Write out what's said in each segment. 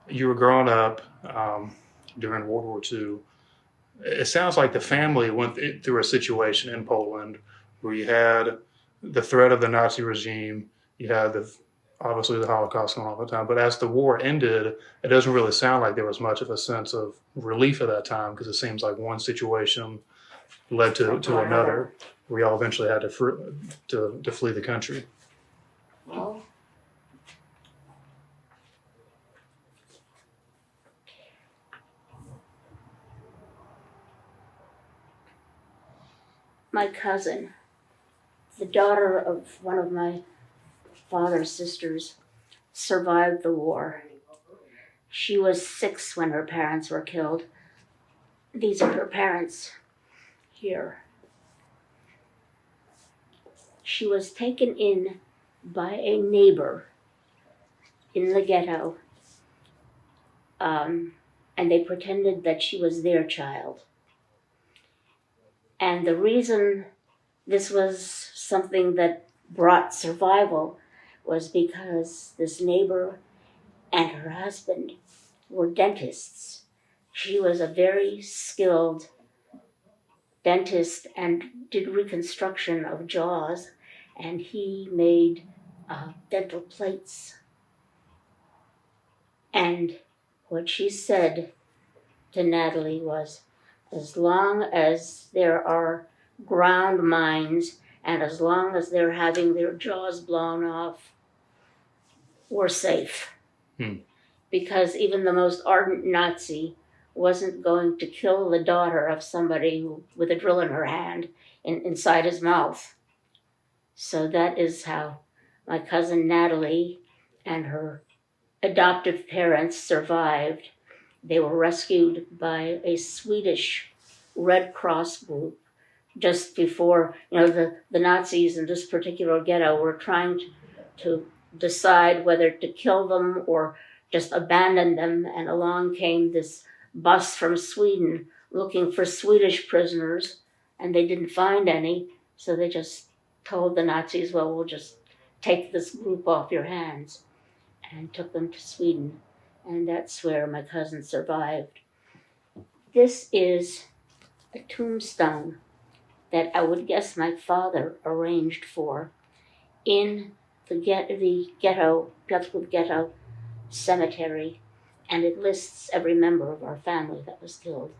you were growing up during World War II. It sounds like the family went through a situation in Poland where you had the threat of the Nazi regime, you had obviously the Holocaust going on all the time. But as the war ended, it doesn't really sound like there was much of a sense of relief at that time because it seems like one situation led to another. We all eventually had to flee the country. Well, my cousin, the daughter of one of my father's sisters, survived the war. She was 6 when her parents were killed. These are her parents here. She was taken in by a neighbor in the ghetto, and they pretended that she was their child. And the reason this was something that brought survival was because this neighbor and her husband were dentists. She was a very skilled dentist and did reconstruction of jaws, and he made dental plates. And what she said to Natalie was, as long as there are ground mines and as long as they're having their jaws blown off, we're safe. Because even the most ardent Nazi wasn't going to kill the daughter of somebody with a drill in her hand inside his mouth. So that is how my cousin Natalie and her adoptive parents survived. They were rescued by a Swedish Red Cross group just before, the Nazis in this particular ghetto were trying to decide whether to kill them or just abandon them, and along came this bus from Sweden looking for Swedish prisoners, and they didn't find any, so they just told the Nazis, well, we'll just take this group off your hands, and took them to Sweden, and that's where my cousin survived. This is a tombstone that I would guess my father arranged for in the ghetto, Piotrków ghetto cemetery, and it lists every member of our family that was killed.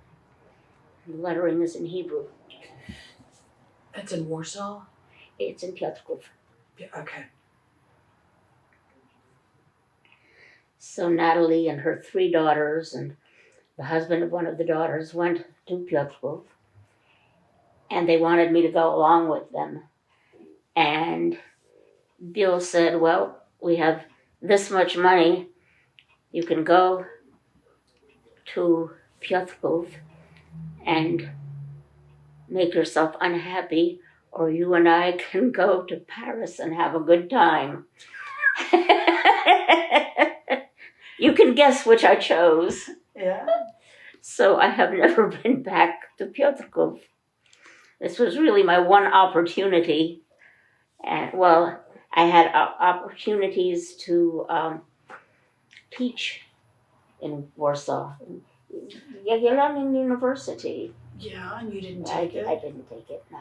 The lettering is in Hebrew. That's in Warsaw? It's in Piotrków. Yeah, okay. So Natalie and her 3 daughters and the husband of one of the daughters went to Piotrków, and they wanted me to go along with them. And Bill said, well, we have this much money. You can go to Piotrków and make yourself unhappy, or you and I can go to Paris and have a good time. You can guess which I chose. Yeah. So I have never been back to Piotrków. This was really my one opportunity. And well, I had opportunities to teach in Warsaw, Jagiellonian University. Yeah, and you didn't take it? I didn't take it, no.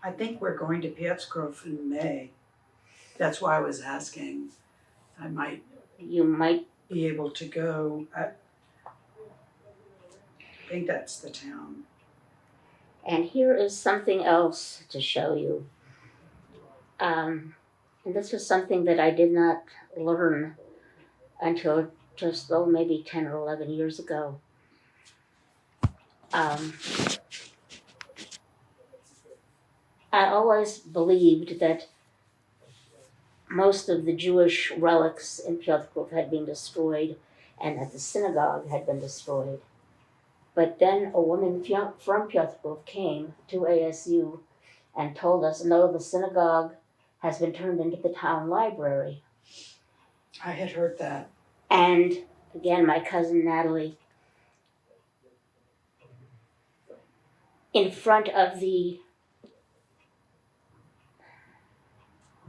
I think we're going to Piotrków in May. That's why I was asking. You might be able to go. I think that's the town. And here is something else to show you. And this was something that I did not learn until just, maybe 10 or 11 years ago. I always believed that most of the Jewish relics in Piotrków had been destroyed and that the synagogue had been destroyed. But then a woman from Piotrków came to ASU and told us, no, the synagogue has been turned into the town library. I had heard that. And again, my cousin Natalie, in front of the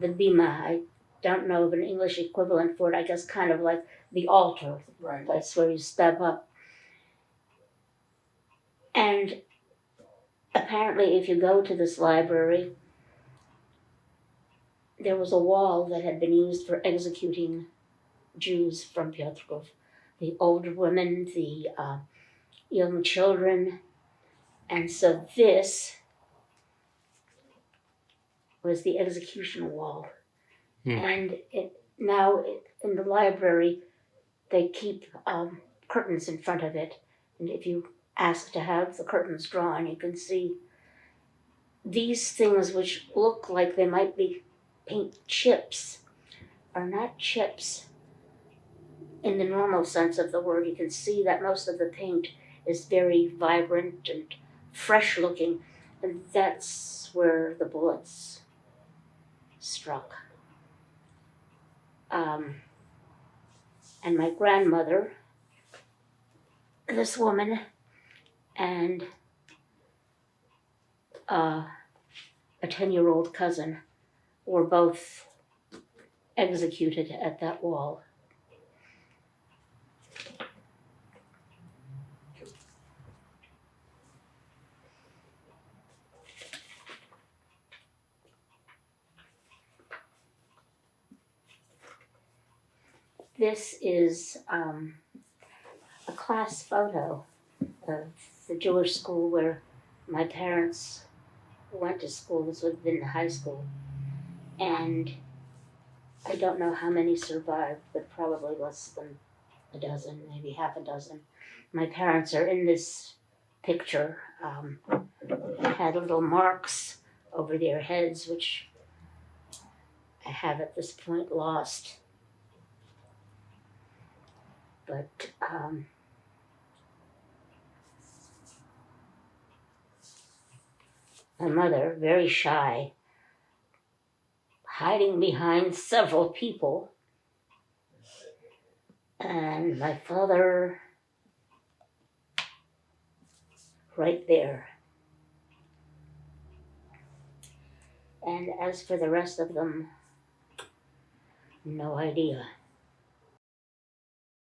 bima, don't know of an English equivalent for it, I guess kind of like the altar, Right. place where you step up. And apparently, if you go to this library, there was a wall that had been used for executing Jews from Piotrków. The older women, the young children. And so this was the execution wall. And now in the library, they keep curtains in front of it. And if you ask to have the curtains drawn, you can see these things which look like they might be paint chips are not chips in the normal sense of the word. You can see that most of the paint is very vibrant and fresh looking, and that's where the bullets struck. And my grandmother, this woman, and a 10-year-old cousin were both executed at that wall. This is a class photo of the Jewish school where my parents went to school. This would have been high school. And I don't know how many survived, but probably less than a dozen, maybe half a dozen. My parents are in this picture. Had little marks over their heads, which I have at this point lost. But my mother, very shy, hiding behind several people, and my father right there. And as for the rest of them, no idea.